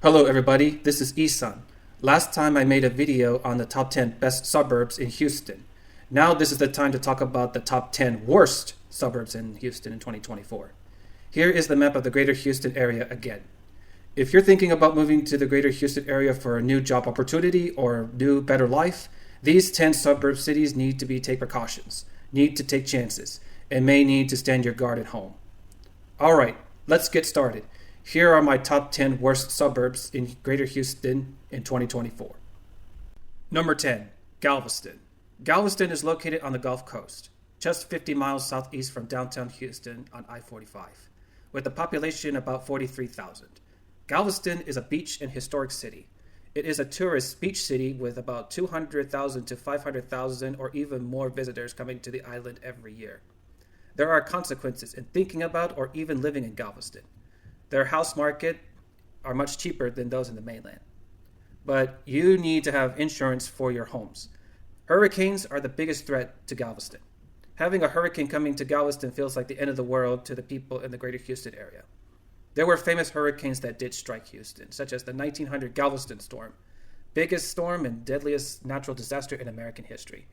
Hello everybody, this is Isan. Last time I made a video on the top 10 best suburbs in Houston. Now this is the time to talk about the top 10 worst suburbs in Houston in 2024. Here is the map of the greater Houston area again. If you're thinking about moving to the greater Houston area for a new job opportunity or new better life, these 10 suburb cities need to take precautions, need to take chances, and may need to stand your guard at home. Alright, let's get started. Here are my top 10 worst suburbs in Greater Houston in 2024. Number 10, Galveston. Galveston is located on the Gulf Coast, just 50 miles southeast from downtown Houston on I-45, with a population about 43,000. Galveston is a beach and historic city. It is a tourist beach city with about 200,000 to 500,000 or even more visitors coming to the island every year. There are consequences in thinking about or even living in Galveston. Their house market are much cheaper than those in the mainland. But you need to have insurance for your homes. Hurricanes are the biggest threat to Galveston. Having a hurricane coming to Galveston feels like the end of the world to the people in the greater Houston area. There were famous hurricanes that did strike Houston, such as the 1900 Galveston storm, biggest storm and deadliest natural disaster in American history.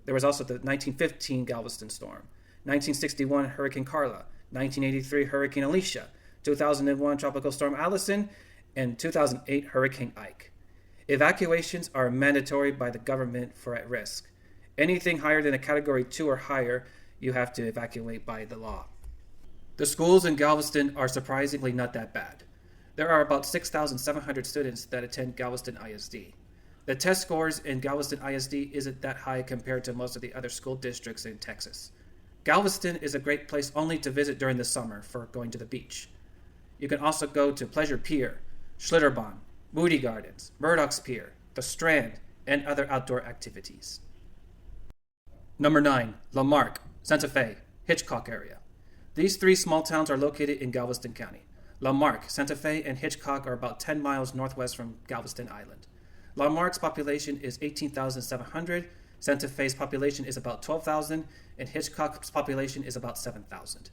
There was also the 1915 Galveston storm, 1961 Hurricane Carla, 1983 Hurricane Alicia, 2001 Tropical Storm Allison, and 2008 Hurricane Ike. Evacuations are mandatory by the government for at risk. Anything higher than a Category 2 or higher, you have to evacuate by the law. The schools in Galveston are surprisingly not that bad. There are about 6,700 students that attend Galveston ISD. The test scores in Galveston ISD isn't that high compared to most of the other school districts in Texas. Galveston is a great place only to visit during the summer for going to the beach. You can also go to Pleasure Pier, Schlitterbahn, Moody Gardens, Murdoch's Pier, the Strand, and other outdoor activities. Number 9, La Marque, Santa Fe, Hitchcock area. These three small towns are located in Galveston County. La Marque, Santa Fe, and Hitchcock are about 10 miles northwest from Galveston Island. La Marque's population is 18,700, Santa Fe's population is about 12,000, and Hitchcock's population is about 7,000.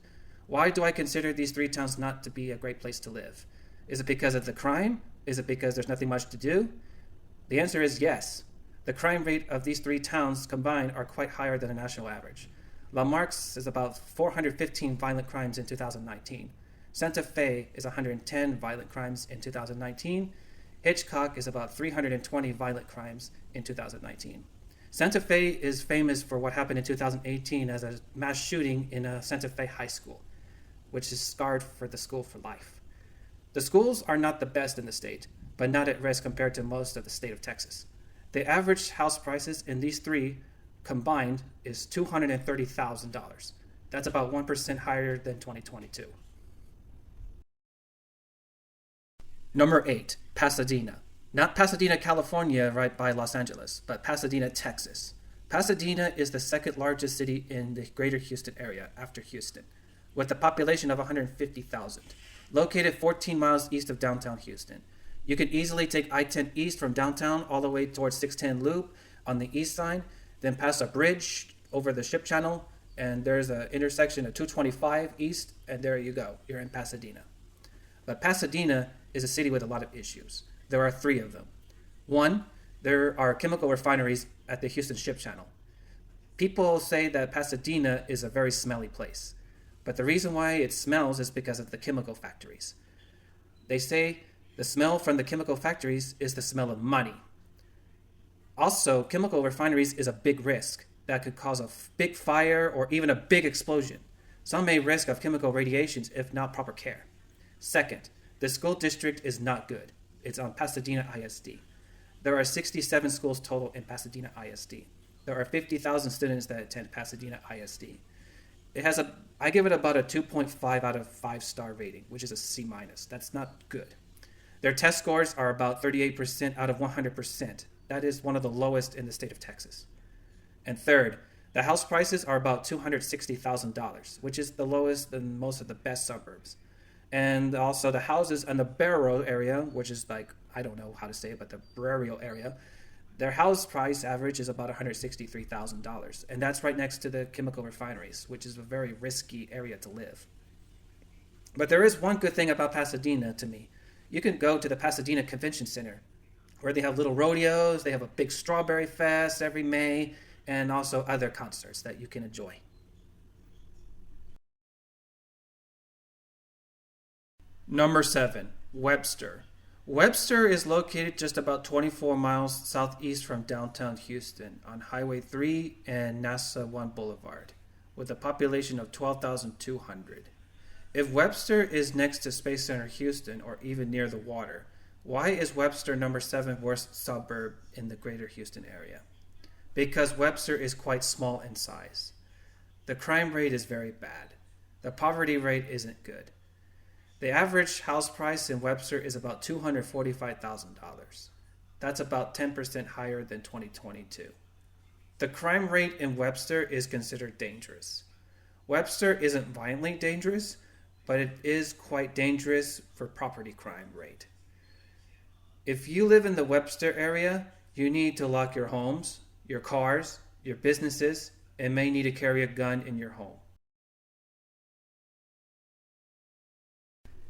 Why do I consider these three towns not to be a great place to live? Is it because of the crime? Is it because there's nothing much to do? The answer is yes. The crime rate of these three towns combined are quite higher than the national average. La Marque's is about 415 violent crimes in 2019. Santa Fe is 110 violent crimes in 2019. Hitchcock is about 320 violent crimes in 2019. Santa Fe is famous for what happened in 2018 as a mass shooting in a Santa Fe high school, which is scarred for the school for life. The schools are not the best in the state, but not at risk compared to most of the state of Texas. The average house prices in these three combined is $230,000. That's about 1% higher than 2022. Number 8, Pasadena. Not Pasadena, California, right by Los Angeles, but Pasadena, Texas. Pasadena is the second largest city in the greater Houston area after Houston, with a population of 150,000, located 14 miles east of downtown Houston. You can easily take I-10 east from downtown all the way towards 610 Loop on the east side, then pass a bridge over the ship channel, and there's an intersection of 225 east, and there you go, you're in Pasadena. But Pasadena is a city with a lot of issues. There are three of them. One, there are chemical refineries at the Houston ship channel. People say that Pasadena is a very smelly place. But the reason why it smells is because of the chemical factories. They say the smell from the chemical factories is the smell of money. Also, chemical refineries is a big risk that could cause a big fire or even a big explosion. Some may risk of chemical radiations if not proper care. Second, the school district is not good. It's on Pasadena ISD. There are 67 schools total in Pasadena ISD. There are 50,000 students that attend Pasadena ISD. I give it about a 2.5 out of 5-star rating, which is a C-. That's not good. Their test scores are about 38% out of 100%. That is one of the lowest in the state of Texas. And third, the house prices are about $260,000, which is the lowest in most of the best suburbs. And also the houses in the Barrio area, which is like, I don't know how to say it, but the Barrio area, their house price average is about $163,000. And that's right next to the chemical refineries, which is a very risky area to live. But there is one good thing about Pasadena to me. you can go to the Pasadena Convention Center, where they have little rodeos, they have a big strawberry fest every May, and also other concerts that you can enjoy. Number 7, Webster. Webster is located just about 24 miles southeast from downtown Houston on Highway 3 and NASA 1 Boulevard, with a population of 12,200. If Webster is next to Space Center Houston or even near the water, why is Webster number 7 worst suburb in the greater Houston area? Because Webster is quite small in size. The crime rate is very bad. The poverty rate isn't good. The average house price in Webster is about $245,000. That's about 10% higher than 2022. The crime rate in Webster is considered dangerous. Webster isn't violently dangerous, but it is quite dangerous for property crime rate. If you live in the Webster area, you need to lock your homes, your cars, your businesses, and may need to carry a gun in your home.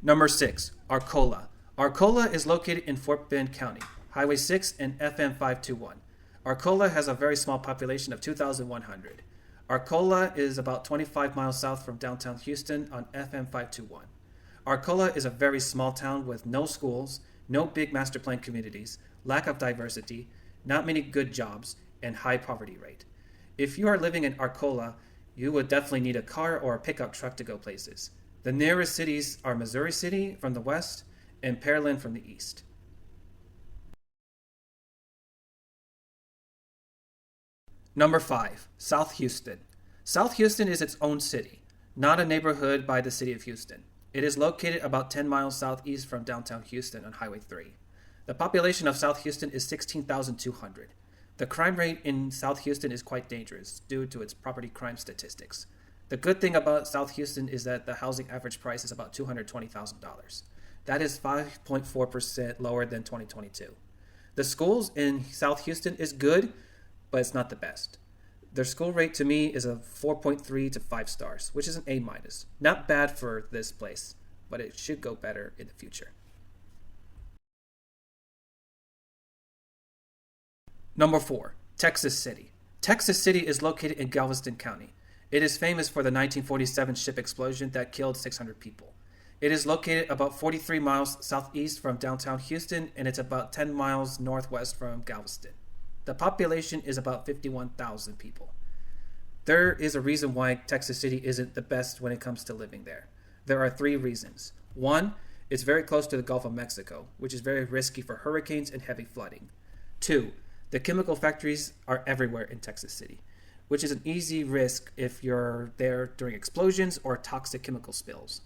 Number 6, Arcola. Arcola is located in Fort Bend County, Highway 6 and FM 521. Arcola has a very small population of 2,100. Arcola is about 25 miles south from downtown Houston on FM 521. Arcola is a very small town with no schools, no big master plan communities, lack of diversity, not many good jobs, and high poverty rate. If you are living in Arcola, you would definitely need a car or a pickup truck to go places. The nearest cities are Missouri City from the west and Pearland from the east. Number 5, South Houston. South Houston is its own city, not a neighborhood by the city of Houston. It is located about 10 miles southeast from downtown Houston on Highway 3. The population of South Houston is 16,200. The crime rate in South Houston is quite dangerous due to its property crime statistics. The good thing about South Houston is that the housing average price is about $220,000. That is 5.4% lower than 2022. The schools in South Houston is good, but it's not the best. Their school rate to me is a 4.3 to 5 stars, which is an A-. Not bad for this place, but it should go better in the future. Number 4, Texas City. Texas City is located in Galveston County. It is famous for the 1947 ship explosion that killed 600 people. It is located about 43 miles southeast from downtown Houston, and it's about 10 miles northwest from Galveston. The population is about 51,000 people. There is a reason why Texas City isn't the best when it comes to living there. There are 3 reasons. 1, it's very close to the Gulf of Mexico, which is very risky for hurricanes and heavy flooding. 2, the chemical factories are everywhere in Texas City, which is an easy risk if you're there during explosions or toxic chemical spills.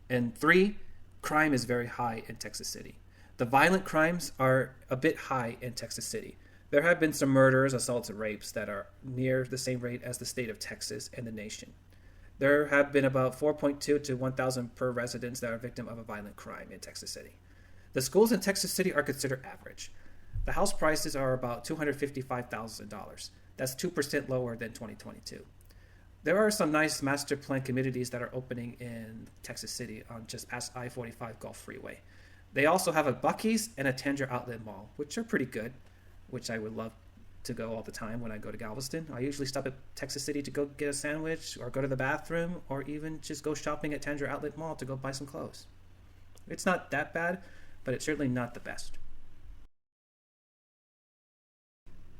And 3, crime is very high in Texas City. The violent crimes are a bit high in Texas City. There have been some murders, assaults, and rapes that are near the same rate as the state of Texas and the nation. There have been about 4.2 to 1,000 per residents that are victim of a violent crime in Texas City. The schools in Texas City are considered average. The house prices are about $255,000. That's 2% lower than 2022. There are some nice master plan communities that are opening in Texas City on just past I-45 Gulf Freeway. They also have a Buc-ee's and a Tanger Outlet Mall, which are pretty good, which I would love to go all the time when I go to Galveston. I usually stop at Texas City to go get a sandwich or go to the bathroom or even just go shopping at Tanger Outlet Mall to go buy some clothes. It's not that bad, but it's certainly not the best.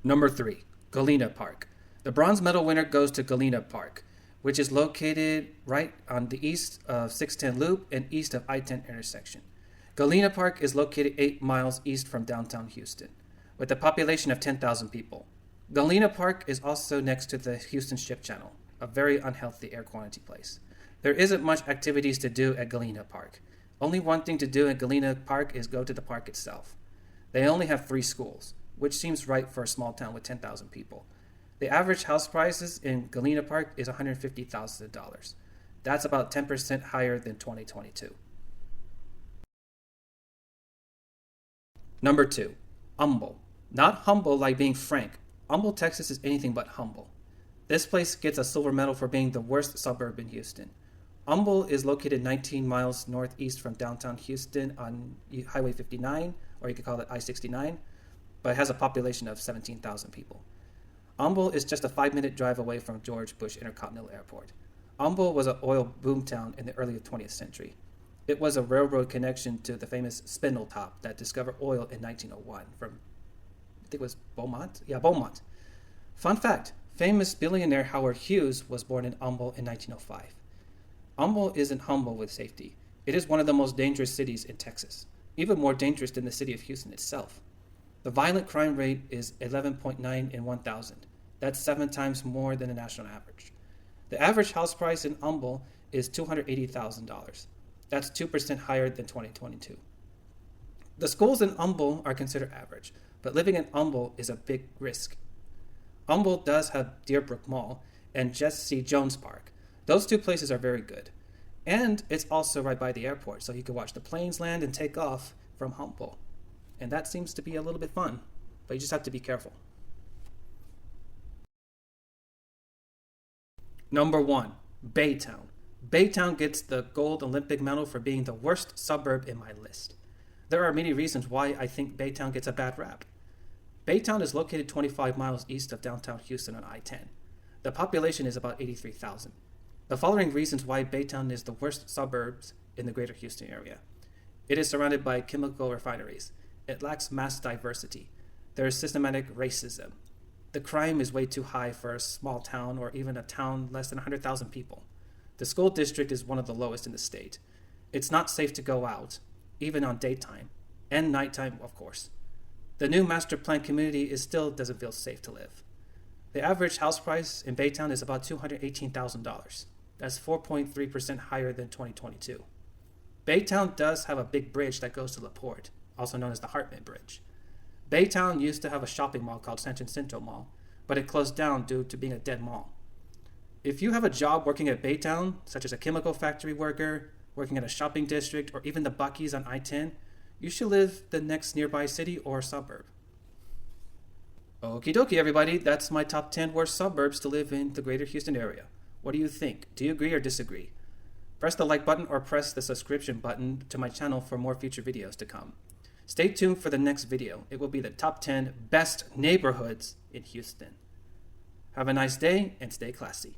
Number 3, Galena Park. The bronze medal winner goes to Galena Park, which is located right on the east of 610 Loop and east of I-10 intersection. Galena Park is located 8 miles east from downtown Houston, with a population of 10,000 people. Galena Park is also next to the Houston Ship Channel, a very unhealthy air quality place. There isn't much activities to do at Galena Park. Only one thing to do at Galena Park is go to the park itself. They only have 3 schools, which seems right for a small town with 10,000 people. The average house prices in Galena Park is $150,000. That's about 10% higher than 2022. Number 2, Humble. Not humble like being frank. Humble, Texas is anything but humble. This place gets a silver medal for being the worst suburb in Houston. Humble is located 19 miles northeast from downtown Houston on Highway 59, or you could call it I-69, but it has a population of 17,000 people. Humble is just a 5-minute drive away from George Bush Intercontinental Airport. Humble was an oil boomtown in the early 20th century. It was a railroad connection to the famous Spindletop that discovered oil in 1901 from, I think it was Beaumont? Yeah, Beaumont. Fun fact, famous billionaire Howard Hughes was born in Humble in 1905. Humble isn't humble with safety. It is one of the most dangerous cities in Texas, even more dangerous than the city of Houston itself. The violent crime rate is 11.9 in 1,000. That's 7 times more than the national average. The average house price in Humble is $280,000. That's 2% higher than 2022. The schools in Humble are considered average, but living in Humble is a big risk. Humble does have Deerbrook Mall and Jesse Jones Park. Those 2 places are very good. And it's also right by the airport, so you can watch the planes land and take off from Humble. And that seems to be a little bit fun, but you just have to be careful. Number 1, Baytown. Baytown gets the gold Olympic medal for being the worst suburb in my list. There are many reasons why I think Baytown gets a bad rap. Baytown is located 25 miles east of downtown Houston on I-10. The population is about 83,000. The following reasons why Baytown is the worst suburbs in the greater Houston area. It is surrounded by chemical refineries. It lacks mass diversity. There is systematic racism. The crime is way too high for a small town or even a town less than 100,000 people. The school district is one of the lowest in the state. It's not safe to go out, even on daytime, and nighttime, of course. The new master plan community still doesn't feel safe to live. The average house price in Baytown is about $218,000. That's 4.3% higher than 2022. Baytown does have a big bridge that goes to La Porte, also known as the Hartman Bridge. Baytown used to have a shopping mall called San Jacinto Mall, but it closed down due to being a dead mall. If you have a job working at Baytown, such as a chemical factory worker, working at a shopping district, or even the Buc-ee's on I-10, you should live the next nearby city or suburb. Okie dokie, everybody. That's my top 10 worst suburbs to live in the greater Houston area. What do you think? Do you agree or disagree? Press the like button or press the subscription button to my channel for more future videos to come. Stay tuned for the next video. It will be the top 10 best neighborhoods in Houston. Have a nice day and stay classy.